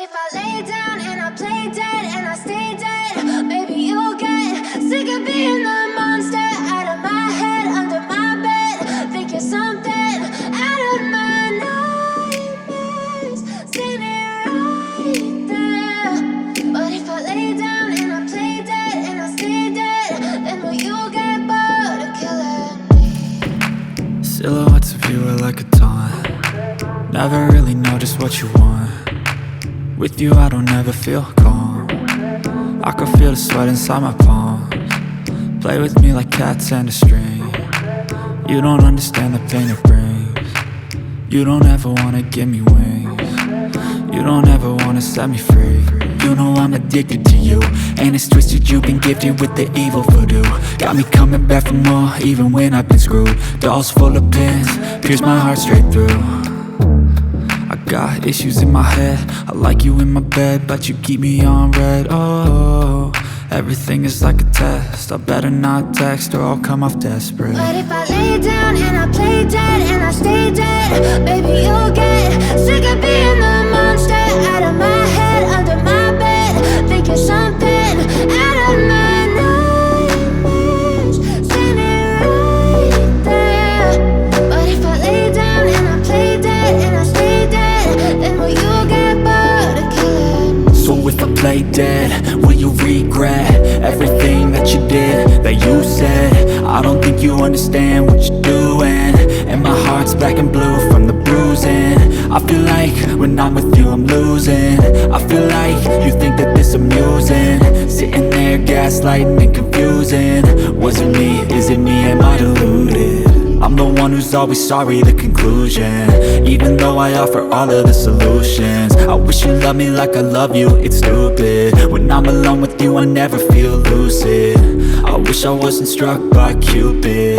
if I lay down and I play dead and I stay dead? Maybe you'll get sick of being the monster out of my head, under my bed. Think you're something out of my nightmares, standing right there. But if I lay down and I play dead and I stay dead, then will you get bored of killing me? Silhouettes of you are like a taunt. Never really know just what you want. With you I don't ever feel calm. I can feel the sweat inside my palms. Play with me like cats and a string. You don't understand the pain it brings. You don't ever wanna give me wings. You don't ever wanna set me free. You know I'm addicted to you, and it's twisted, you've been gifted with the evil voodoo. Got me coming back for more, even when I've been screwed. Dolls full of pins, pierce my heart straight through. I got issues in my head, I like you in my bed, but you keep me on red. Oh, everything is like a test, I better not text or I'll come off desperate. But if I lay down and I play dead and I stay dead, baby you'll get sick of being the monster out of my head, under my bed. Think you're something out of my nightmares, standing right there. But if I lay down and I play dead and I stay dead, then will you get bored of killing me? So if I play dead, will you regret everything that you did, that you said? I don't think you understand what you're doing, and my heart's black and blue from the bruising. I feel like when I'm with you I'm losing. I feel like you think that this amusing, sitting there gaslighting and confusing. Was it me? Is it me? Am I deluded? I'm the one who's always sorry, the conclusion, even though I offer all of the solutions. I wish you loved me like I love you, it's stupid. When I'm alone with you I never feel lucid. I wish I wasn't struck by Cupid.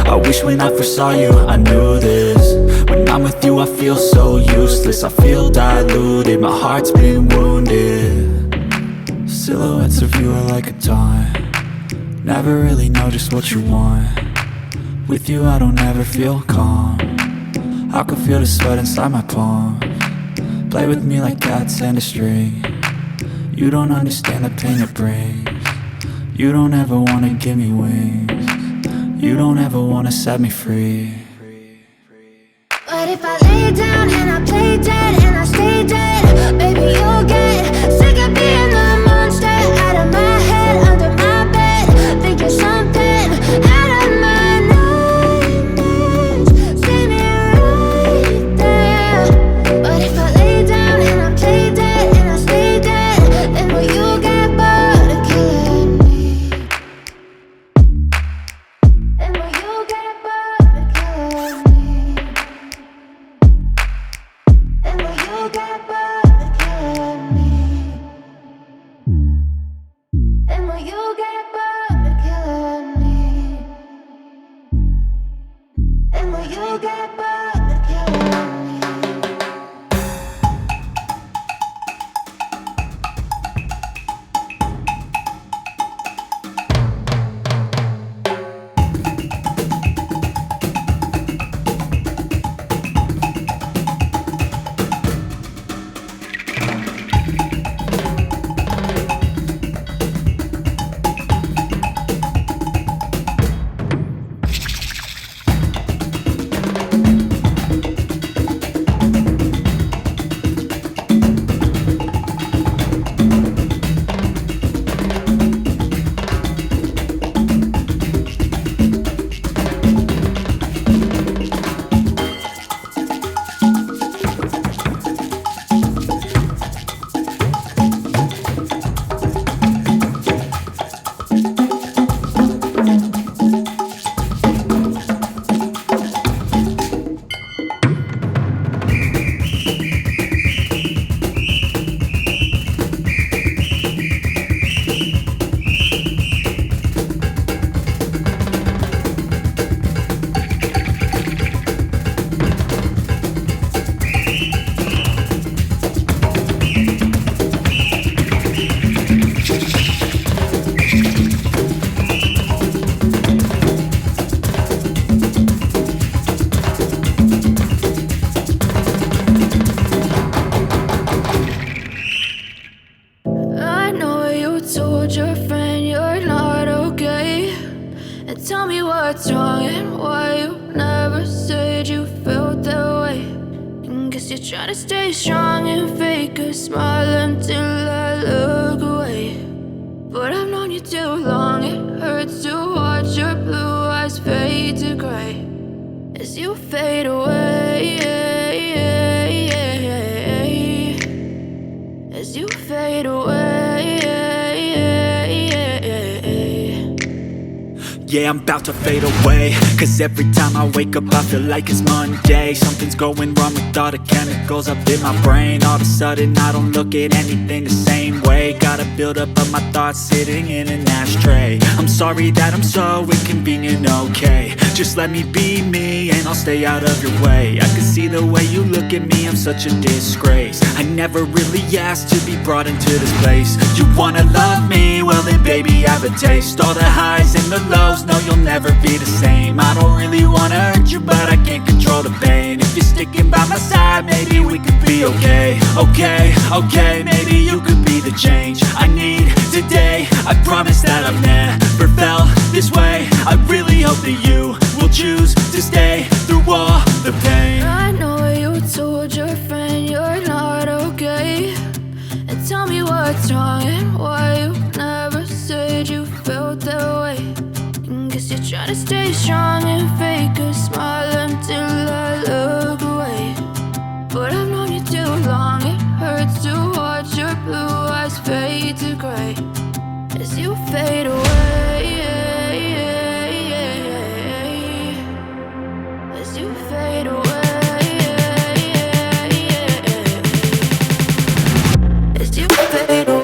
I wish when I first saw you I knew this. When I'm with you I feel so useless, I feel diluted, my heart's been wounded. Silhouettes of you are like a taunt. Never really know just what you want. With you I don't ever feel calm. I can feel the sweat inside my palms. Play with me like cats and a string. You don't understand the pain it brings. You don't ever wanna give me wings. You don't ever wanna set me free. But if I lay down and I play dead and I stay dead, baby you'll get sick of being the monster out of my head, under my bed. Think you're something out of my nightmares, standing right there. But if I lay down and I play dead and I stay dead, then will you get bored of killing me? Then will you get bored of killing me? And will you get bored? told your friend you're not okay? And tell me what's wrong and why you never said you felt that way. And guess you're trying to stay strong and fake a smile until I look away. But I've known you too long, it hurts to watch your blue eyes fade to gray as you fade away, as you fade away. Yeah, I'm about to fade away, cause every time I wake up I feel like it's Monday. Something's going wrong with all the chemicals up in my brain. All of a sudden I don't look at anything the same way. Gotta build up of my thoughts sitting in an ashtray. I'm sorry that I'm so inconvenient, okay? Just let me be me and I'll stay out of your way. I can see the way you look at me, I'm such a disgrace. I never really asked to be brought into this place. You wanna love me? Well then baby I have a taste. All the highs and the lows, no you'll never be the same. I don't really wanna hurt you but I can't control the pain. If you're sticking by my side maybe we could be okay. Okay, maybe you could be the change I need today. I promise that I've never felt this way. I really hope that you will choose to stay through all the pain. I know you told your friend you're not okay. And tell me what's wrong and why you never said you felt that way. And guess you're trying to stay strong and fake a smile until I look away. But I've known you too long, it hurts to watch your blue eyes fade to gray as you fade away, as you fade away, as you fade away.